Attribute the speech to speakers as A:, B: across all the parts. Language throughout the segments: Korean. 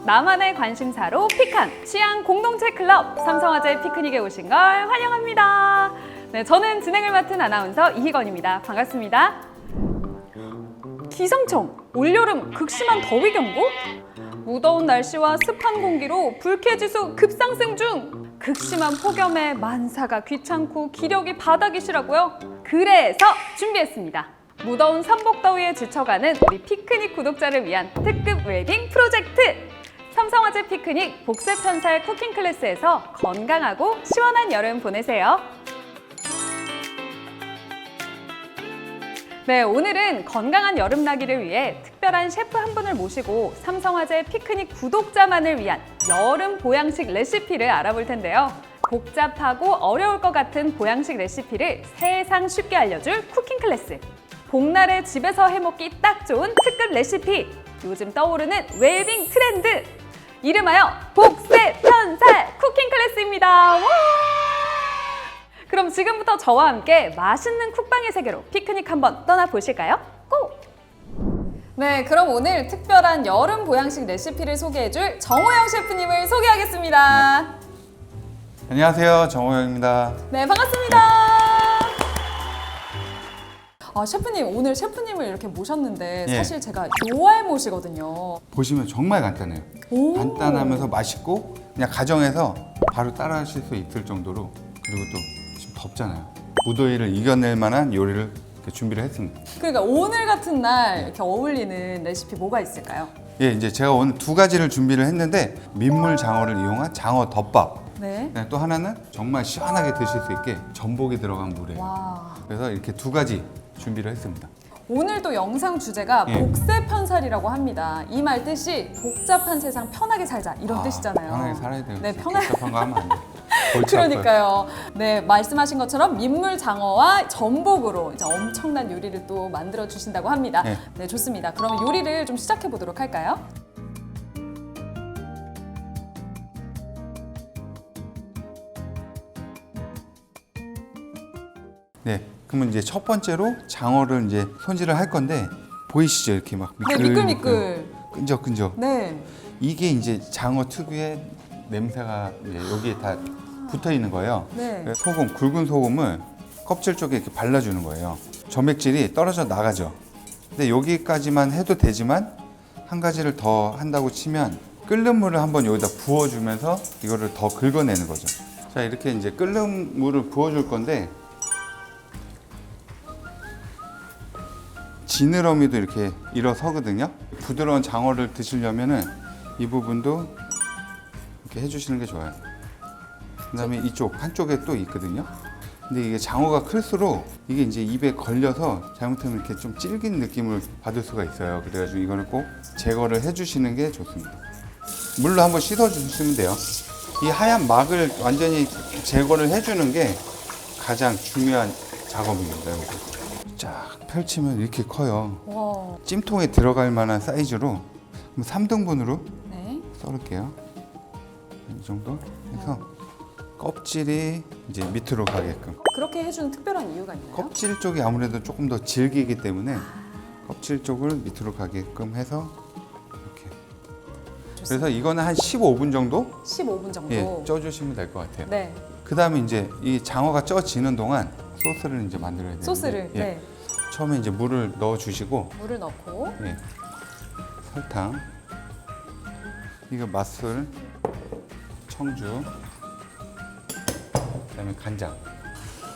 A: 나만의 관심사로 픽한 취향 공동체 클럽 삼성화재 피크닉에 오신 걸 환영합니다. 네, 저는 진행을 맡은 아나운서 이희건입니다. 반갑습니다. 기상청, 올여름 극심한 더위 경고? 무더운 날씨와 습한 공기로 불쾌지수 급상승 중! 극심한 폭염에 만사가 귀찮고 기력이 바닥이시라고요? 그래서 준비했습니다. 무더운 삼복더위에 지쳐가는 우리 피크닉 구독자를 위한 특급 웰빙 프로젝트! 삼성화재 피크닉 복세편살 쿠킹 클래스에서 건강하고 시원한 여름 보내세요. 네, 오늘은 건강한 여름나기를 위해 특별한 셰프 한 분을 모시고 삼성화재 피크닉 구독자만을 위한 여름 보양식 레시피를 알아볼 텐데요. 복잡하고 어려울 것 같은 보양식 레시피를 세상 쉽게 알려줄 쿠킹 클래스. 복날에 집에서 해먹기 딱 좋은 특급 레시피. 요즘 떠오르는 웰빙 트렌드. 이름하여 복세편살 쿠킹 클래스입니다. 와! 그럼 지금부터 저와 함께 맛있는 쿡방의 세계로 피크닉 한번 떠나보실까요? 고! 네, 그럼 오늘 특별한 여름 보양식 레시피를 소개해줄 정호영 셰프님을 소개하겠습니다.
B: 안녕하세요, 정호영입니다.
A: 네, 반갑습니다. 셰프님, 오늘 셰프님을 이렇게 모셨는데
B: 예.
A: 사실 제가 요알못이거든요.
B: 보시면 정말 간단해요.
A: 오.
B: 간단하면서 맛있고 그냥 가정에서 바로 따라 하실 수 있을 정도로, 그리고 또 지금 덥잖아요. 무더위를 이겨낼 만한 요리를 이렇게 준비를 했습니다.
A: 그러니까 오늘 같은 날 이렇게 어울리는 레시피 뭐가 있을까요?
B: 예, 이제 제가 오늘 두 가지를 준비를 했는데 민물 장어를 이용한 장어 덮밥.
A: 네.
B: 또 하나는 정말 시원하게 드실 수 있게 전복이 들어간 물이에요.
A: 와.
B: 그래서 이렇게 두 가지 준비를 했습니다.
A: 오늘 또 영상 주제가
B: 예.
A: 복세편살이라고 합니다. 이 말 뜻이 복잡한 세상 편하게 살자 이런 뜻이잖아요.
B: 편하게 살아야 돼요.
A: 네, 편하게.
B: 복잡한 거 하면 안 돼요. 골치 아파요.
A: 그러니까요. 네, 말씀하신 것처럼 민물 장어와 전복으로 이제 엄청난 요리를 또 만들어 주신다고 합니다.
B: 네.
A: 네, 좋습니다. 그럼 요리를 좀 시작해 보도록 할까요?
B: 네, 그러면 이제 첫 번째로 장어를 이제 손질을 할 건데 보이시죠? 이렇게 막
A: 네, 미끌미끌.
B: 끈적끈적.
A: 네.
B: 이게 이제 장어 특유의 냄새가 이제 여기에 다 붙어 있는 거예요.
A: 네.
B: 그래서 소금, 굵은 소금을 껍질 쪽에 이렇게 발라주는 거예요. 점액질이 떨어져 나가죠. 근데 여기까지만 해도 되지만 한 가지를 더 한다고 치면 끓는 물을 한번 여기다 부어주면서 이거를 더 긁어내는 거죠. 자, 이렇게 이제 끓는 물을 부어줄 건데 지느러미도 이렇게 일어서거든요. 부드러운 장어를 드시려면은 이 부분도 이렇게 해주시는 게 좋아요. 그다음에 이쪽 한쪽에 또 있거든요. 근데 이게 장어가 클수록 이게 이제 입에 걸려서 잘못하면 이렇게 좀 질긴 느낌을 받을 수가 있어요. 그래가지고 이거를 꼭 제거를 해주시는 게 좋습니다. 물로 한번 씻어주시면 돼요. 이 하얀 막을 완전히 제거를 해주는 게 가장 중요한 작업입니다. 여기. 쫙 펼치면 이렇게 커요.
A: 와.
B: 찜통에 들어갈 만한 사이즈로 3등분으로
A: 네.
B: 썰을게요. 이 정도 해서 껍질이 이제 밑으로 가게끔.
A: 그렇게 해주는 특별한 이유가 있나요?
B: 껍질 쪽이 아무래도 조금 더 질기기 때문에 껍질 쪽을 밑으로 가게끔 해서 이렇게. 그래서 이거는 한 15분 정도
A: 15분 정도.
B: 예, 쪄주시면 될 것 같아요.
A: 네.
B: 그 다음에 이제 이 장어가 쪄지는 동안 소스를 이제 만들어야 되는데
A: 소스를.
B: 예.
A: 네.
B: 처음에 이제 물을 넣어주시고
A: 물을 넣고.
B: 예. 설탕, 이거 맛술, 청주, 그다음에 간장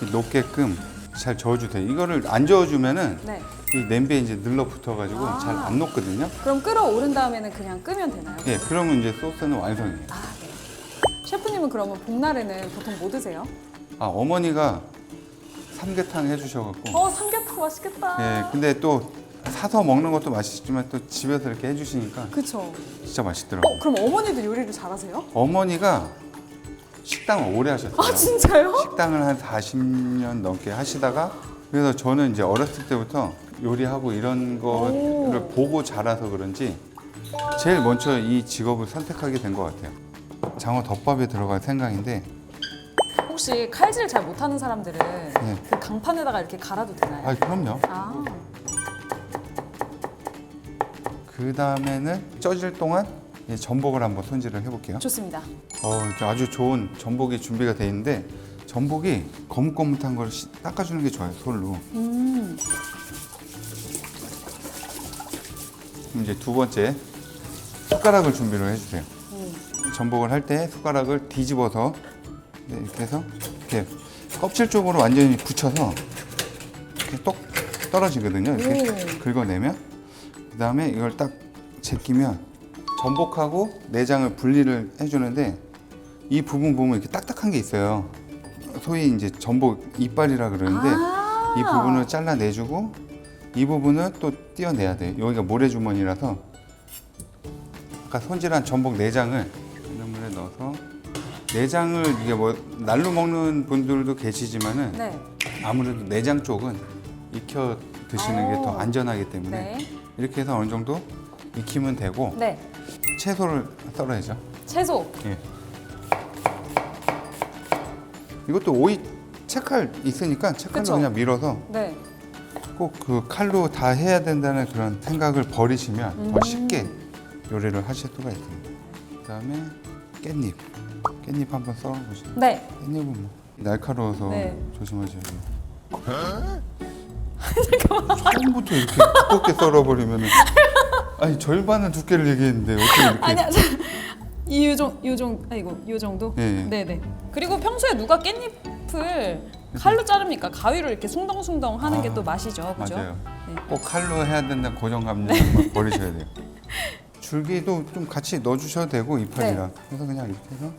B: 이렇게 녹게끔 잘 저어주세요. 이거를 안 저어주면은
A: 네.
B: 이 냄비에 이제 늘러 붙어가지고
A: 아.
B: 잘 안 녹거든요.
A: 그럼 끓어오른 다음에는 그냥 끄면 되나요?
B: 예, 그러면 이제 소스는 완성이에요.
A: 아, 네. 셰프님은 그러면 복날에는 보통 뭐 드세요?
B: 아, 어머니가 삼계탕 해주셔갖고.
A: 삼계탕 맛있겠다.
B: 예, 근데 또 사서 먹는 것도 맛있지만 또 집에서 이렇게 해주시니까
A: 그쵸.
B: 진짜 맛있더라고요.
A: 그럼 어머니도 요리를 잘하세요?
B: 어머니가 식당을 오래 하셨어요.
A: 아, 진짜요?
B: 식당을 한 40년 넘게 하시다가, 그래서 저는 이제 어렸을 때부터 요리하고 이런 거를
A: 오.
B: 보고 자라서 그런지 제일 먼저 이 직업을 선택하게 된 것 같아요. 장어 덮밥에 들어갈 생각인데
A: 혹시 칼질 잘 못하는 사람들은
B: 네.
A: 그 강판에다가 이렇게 갈아도 되나요?
B: 아, 그럼요.
A: 아,
B: 그 다음에는 쪄질 동안 이제 전복을 한번 손질을 해볼게요.
A: 좋습니다.
B: 이렇게 아주 좋은 전복이 준비가 돼 있는데 전복이 거뭇거뭇한 걸 닦아주는 게 좋아요, 솔로.
A: 음.
B: 그럼 이제 두 번째 숟가락을 준비를 해주세요. 전복을 할 때 숟가락을 뒤집어서 이렇게 해서 이렇게 껍질 쪽으로 완전히 붙여서 이렇게 똑 떨어지거든요. 이렇게 긁어내면 그 다음에 이걸 딱 제끼면 전복하고 내장을 분리를 해주는데 이 부분 보면 이렇게 딱딱한 게 있어요. 소위 이제 전복 이빨이라 그러는데 이 부분을 잘라내주고 이 부분을 또 떼어내야 돼요. 여기가 모래주머니라서 아까 손질한 전복 내장을 기름물에 넣어서 내장을 이게 뭐 날로 먹는 분들도 계시지만은
A: 네.
B: 아무래도 내장 쪽은 익혀 드시는 게 더 안전하기 때문에
A: 네.
B: 이렇게 해서 어느 정도 익히면 되고
A: 네.
B: 채소를 썰어야죠.
A: 채소.
B: 예. 이것도 오이 채칼 있으니까 채칼로
A: 그쵸?
B: 그냥 밀어서
A: 네.
B: 꼭 그 칼로 다 해야 된다는 그런 생각을 버리시면 더 쉽게 요리를 하실 수가 있습니다. 그다음에 깻잎 한번 썰어보시죠.
A: 네.
B: 깻잎은 뭐 날카로워서
A: 네.
B: 조심하셔야 돼요. 처음부터 이렇게 두껍게 썰어버리면은 아니 절반은 두께를 얘기했는데 어떻게 이렇게
A: 아니야. 요 정도?
B: 예, 예.
A: 네네. 그리고 평소에 누가 깻잎을 칼로 자릅니까? 가위로 이렇게 숭덩숭덩 하는 게 또 맛이죠, 그죠?
B: 맞아요.
A: 네.
B: 꼭 칼로 해야 된다는 고정관념을 버리셔야 돼요. 줄기도 좀 같이 넣어주셔도 되고 이파리랑 그래서 그냥 이렇게 해서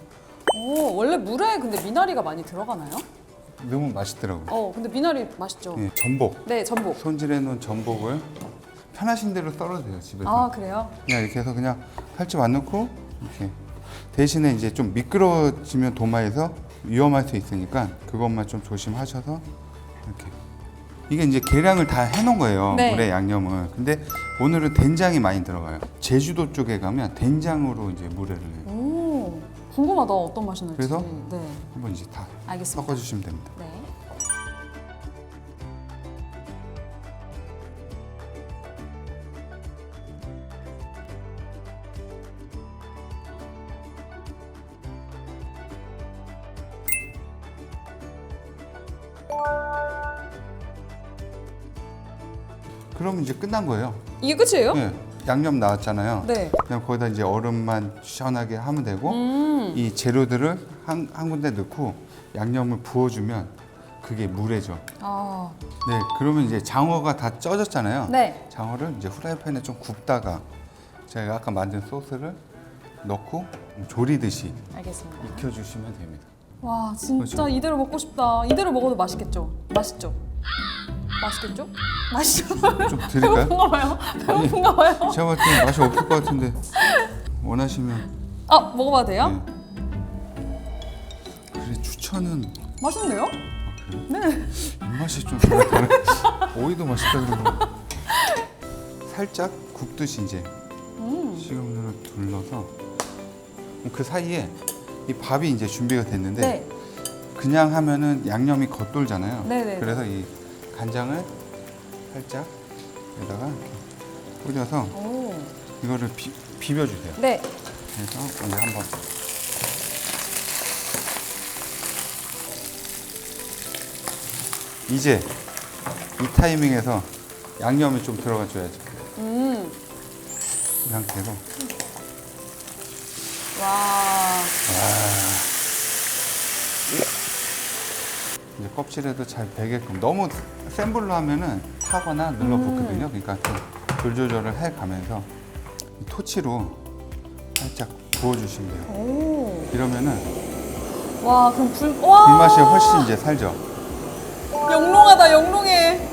A: 오, 원래 물에 근데 미나리가 많이 들어가나요?
B: 넣으면 맛있더라고요.
A: 근데 미나리 맛있죠?
B: 예, 전복
A: 네, 전복.
B: 손질해 놓은 전복을 편하신 대로 썰어도 돼요 집에서.
A: 그래요?
B: 그냥 이렇게 해서 그냥 팔집 안 넣고 이렇게 대신에 이제 좀 미끄러지면 도마에서 위험할 수 있으니까 그것만 좀 조심하셔서 이렇게 이게 이제 계량을 다 해놓은 거예요.
A: 네.
B: 물에 양념을. 근데 오늘은 된장이 많이 들어가요. 제주도 쪽에 가면 된장으로 이제 물회를 해요.
A: 오, 궁금하다. 어떤 맛이 날지.
B: 그래서?
A: 네,
B: 한번 이제 다
A: 알겠습니다.
B: 섞어주시면 됩니다.
A: 네.
B: 그러면 이제 끝난 거예요.
A: 이게 끝이에요?
B: 예, 양념 나왔잖아요.
A: 네.
B: 그냥 거기다 이제 얼음만 시원하게 하면 되고 이 재료들을 한 군데 넣고 양념을 부어주면 그게 물회죠. 네, 그러면 이제 장어가 다 쪄졌잖아요.
A: 네.
B: 장어를 이제 후라이팬에 좀 굽다가 제가 아까 만든 소스를 넣고 조리듯이
A: 알겠습니다.
B: 익혀주시면 됩니다.
A: 와, 진짜
B: 그렇죠.
A: 이대로 먹고 싶다. 이대로 먹어도 맛있겠죠? 맛있죠? 맛있겠죠? 맛있죠?
B: 좀 드릴까요?
A: 배고픈가 봐요. 배고픈가 봐요.
B: 제가 봤을 때 맛이 없을 것 같은데 원하시면
A: 먹어봐도 돼요?
B: 네. 그래 추천은
A: 맛있는데요?
B: 입맛이 좀 다른 오이도 맛있다 그러고 살짝 굽듯이 이제 식용유를 둘러서 그 사이에 이 밥이 이제 준비가 됐는데
A: 네.
B: 그냥 하면은 양념이 겉돌잖아요.
A: 네네.
B: 그래서 이 간장을 살짝 여기다가 이렇게 뿌려서
A: 오.
B: 이거를 비벼주세요.
A: 네.
B: 그래서 이제 한번 이제 이 타이밍에서 양념이 좀 들어가줘야죠. 이 상태로
A: 와.
B: 이제 껍질에도 잘 배게끔 너무 센 불로 하면은 타거나 눌러붙거든요. 그러니까 좀 불 조절을 해가면서 이 토치로 살짝 부어주시면 돼요.
A: 오.
B: 이러면은
A: 와, 그럼 와.
B: 불맛이 훨씬 이제 살죠.
A: 영롱하다, 영롱해.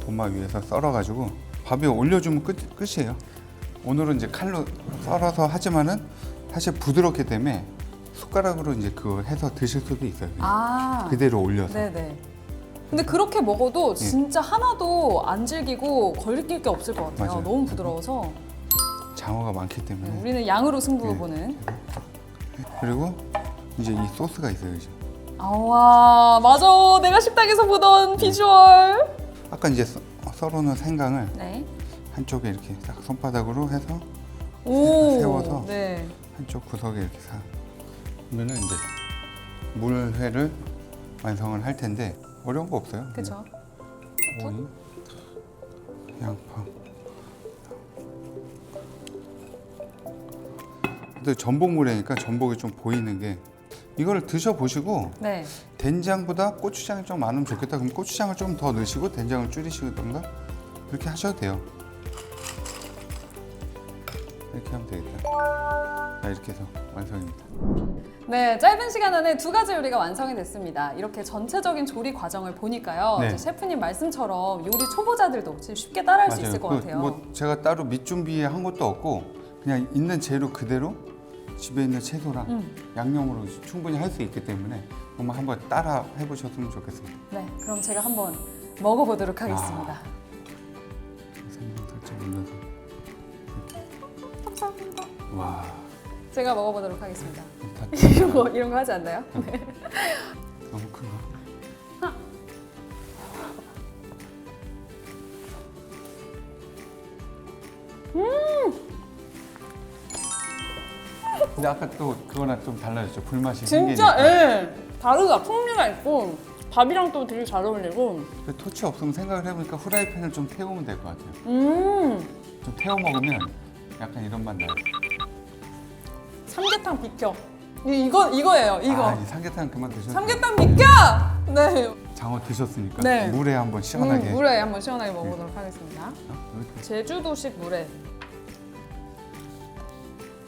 B: 도마 위에서 썰어가지고 밥에 올려주면 끝이에요. 오늘은 이제 칼로 썰어서 하지만은 사실 부드럽기 때문에 숟가락으로 이제 그거 해서 드실 수도 있어요. 그냥 그대로 올려서.
A: 네네. 근데 그렇게 먹어도 진짜 하나도 안 질기고 걸릴 게 없을 것 같아요.
B: 맞아요.
A: 너무 부드러워서.
B: 장어가 많기 때문에.
A: 우리는 양으로 승부
B: 네.
A: 보는.
B: 그리고 이제 이 소스가 있어요. 이제.
A: 와, 맞아. 내가 식당에서 보던 비주얼.
B: 아까 이제 썰어놓은 생강을
A: 네.
B: 한쪽에 이렇게 딱 손바닥으로 해서
A: 오.
B: 세워서
A: 네.
B: 한쪽 구석에 이렇게 그러면은 이제 물회를 완성을 할 텐데 어려운 거 없어요.
A: 그렇죠.
B: 오이, 양파. 근데 전복물회니까 전복이 좀 보이는 게 이거를 드셔보시고
A: 네.
B: 된장보다 고추장이 좀 많으면 좋겠다. 그럼 고추장을 좀 더 넣으시고 된장을 줄이시던가 이렇게 하셔도 돼요. 이렇게 하면 되겠다. 자, 이렇게 해서 완성입니다.
A: 네, 짧은 시간 안에 2가지 요리가 완성이 됐습니다. 이렇게 전체적인 조리 과정을 보니까요.
B: 네.
A: 이제 셰프님 말씀처럼 요리 초보자들도 쉽게 따라할 수 있을 것 같아요.
B: 뭐 제가 따로 밑 준비한 것도 없고 그냥 있는 재료 그대로 집에 있는 채소랑 양념으로 충분히 할 수 있기 때문에 한번 따라 해보셨으면 좋겠습니다.
A: 네, 그럼 제가 한번 먹어보도록 하겠습니다.
B: 생강 살짝 올려서
A: 감사합니다.
B: 와.
A: 제가 먹어보도록 하겠습니다.
B: 다
A: 이런 거 하지 않나요? 네.
B: 너무 큰가? 근데 아까 또 그거랑 좀 달라졌죠. 불맛이
A: 진짜,
B: 생기니까.
A: 예. 다르다. 풍미가 있고 밥이랑 또 되게 잘 어울리고.
B: 근데 토치 없으면 생각을 해보니까 후라이팬을 좀 태우면 될 것 같아요. 좀 태워 먹으면 약간 이런 맛 나요.
A: 삼계탕 비켜. 이거예요. 이거.
B: 이 삼계탕 그만 드셔도 돼요.
A: 삼계탕 비켜! 네.
B: 장어 드셨으니까
A: 네.
B: 물에 한번 시원하게.
A: 물에 한번 시원하게 먹어보도록 하겠습니다.
B: 이렇게.
A: 제주도식 물에.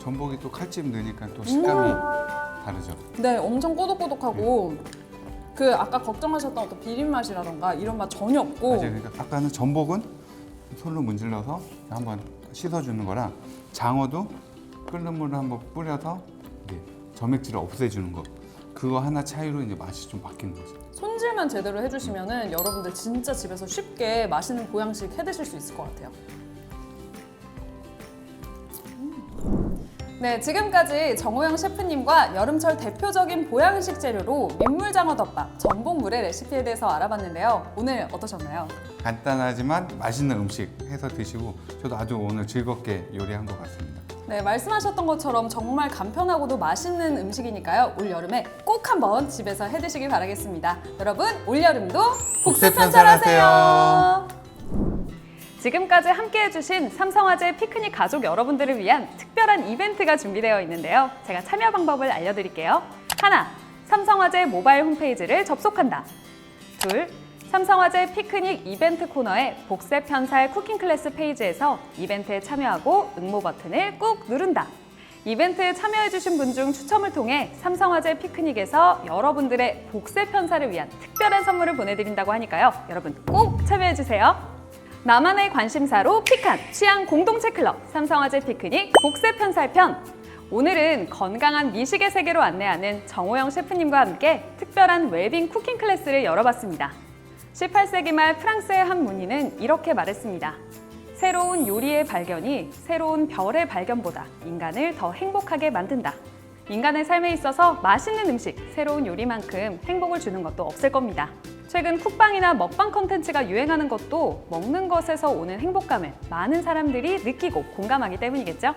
B: 전복이 또 칼집 넣으니까 또 식감이 다르죠.
A: 네, 엄청 꼬독꼬독하고 그 아까 걱정하셨던 어떤 비린 맛이라던가 이런 맛 전혀 없고.
B: 맞아요. 그러니까 아까는 전복은 손으로 문질러서 한번 씻어주는 거랑 장어도 끓는 물을 한번 뿌려서 이게 점액질을 없애주는 거. 그거 하나 차이로 이제 맛이 좀 바뀌는 거죠.
A: 손질만 제대로 해주시면은 여러분들 진짜 집에서 쉽게 맛있는 보양식 해 드실 수 있을 것 같아요. 네, 지금까지 정호영 셰프님과 여름철 대표적인 보양식 재료로 민물장어덮밥, 전복물회 레시피에 대해서 알아봤는데요. 오늘 어떠셨나요?
B: 간단하지만 맛있는 음식 해서 드시고 저도 아주 오늘 즐겁게 요리한 것 같습니다.
A: 네, 말씀하셨던 것처럼 정말 간편하고도 맛있는 음식이니까요. 올 여름에 꼭 한번 집에서 해 드시길 바라겠습니다. 여러분, 올 여름도
B: 국세
A: 편살하세요. 지금까지 함께해주신 삼성화재 피크닉 가족 여러분들을 위한 특별한 이벤트가 준비되어 있는데요. 제가 참여 방법을 알려드릴게요. 하나, 삼성화재 모바일 홈페이지를 접속한다. 둘, 삼성화재 피크닉 이벤트 코너의 복세 편살 쿠킹 클래스 페이지에서 이벤트에 참여하고 응모 버튼을 꾹 누른다. 이벤트에 참여해주신 분 중 추첨을 통해 삼성화재 피크닉에서 여러분들의 복세 편살을 위한 특별한 선물을 보내드린다고 하니까요. 여러분 꼭 참여해주세요. 나만의 관심사로 픽한 취향 공동체 클럽 삼성화재 피크닉 복세 편살편. 오늘은 건강한 미식의 세계로 안내하는 정호영 셰프님과 함께 특별한 웰빙 쿠킹 클래스를 열어봤습니다. 18세기 말 프랑스의 한 문인은 이렇게 말했습니다. 새로운 요리의 발견이 새로운 별의 발견보다 인간을 더 행복하게 만든다. 인간의 삶에 있어서 맛있는 음식, 새로운 요리만큼 행복을 주는 것도 없을 겁니다. 최근 쿡방이나 먹방 컨텐츠가 유행하는 것도 먹는 것에서 오는 행복감을 많은 사람들이 느끼고 공감하기 때문이겠죠?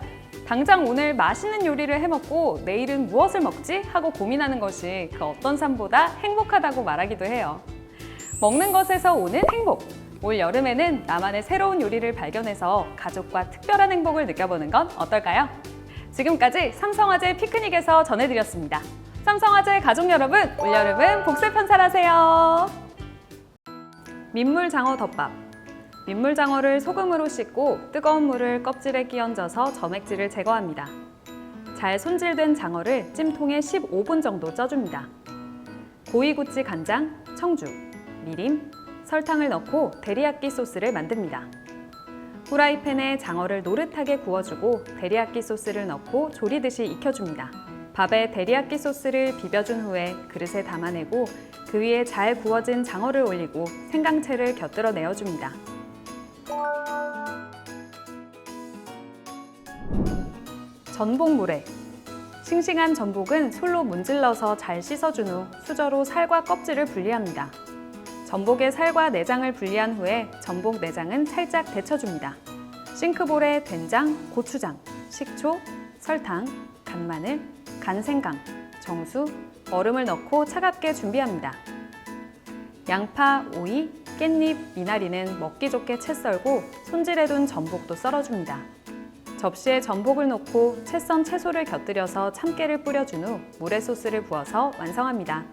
A: 당장 오늘 맛있는 요리를 해먹고 내일은 무엇을 먹지? 하고 고민하는 것이 그 어떤 삶보다 행복하다고 말하기도 해요. 먹는 것에서 오는 행복! 올 여름에는 나만의 새로운 요리를 발견해서 가족과 특별한 행복을 느껴보는 건 어떨까요? 지금까지 삼성화재 피크닉에서 전해드렸습니다. 삼성화재 가족 여러분, 올여름은 복세 편살하세요. 민물장어 덮밥. 민물장어를 소금으로 씻고 뜨거운 물을 껍질에 끼얹어서 점액질을 제거합니다. 잘 손질된 장어를 찜통에 15분 정도 쪄줍니다. 고이구찌 간장, 청주, 미림, 설탕을 넣고 데리야끼 소스를 만듭니다. 후라이팬에 장어를 노릇하게 구워주고 데리야끼 소스를 넣고 조리듯이 익혀줍니다. 밥에 데리야끼 소스를 비벼준 후에 그릇에 담아내고 그 위에 잘 구워진 장어를 올리고 생강채를 곁들여 내어줍니다. 전복물회. 싱싱한 전복은 솔로 문질러서 잘 씻어준 후 수저로 살과 껍질을 분리합니다. 전복의 살과 내장을 분리한 후에 전복 내장은 살짝 데쳐줍니다. 싱크볼에 된장, 고추장, 식초, 설탕, 간마늘, 간생강, 정수, 얼음을 넣고 차갑게 준비합니다. 양파, 오이, 깻잎, 미나리는 먹기 좋게 채 썰고 손질해둔 전복도 썰어줍니다. 접시에 전복을 넣고 채 썬 채소를 곁들여서 참깨를 뿌려준 후 물에 소스를 부어서 완성합니다.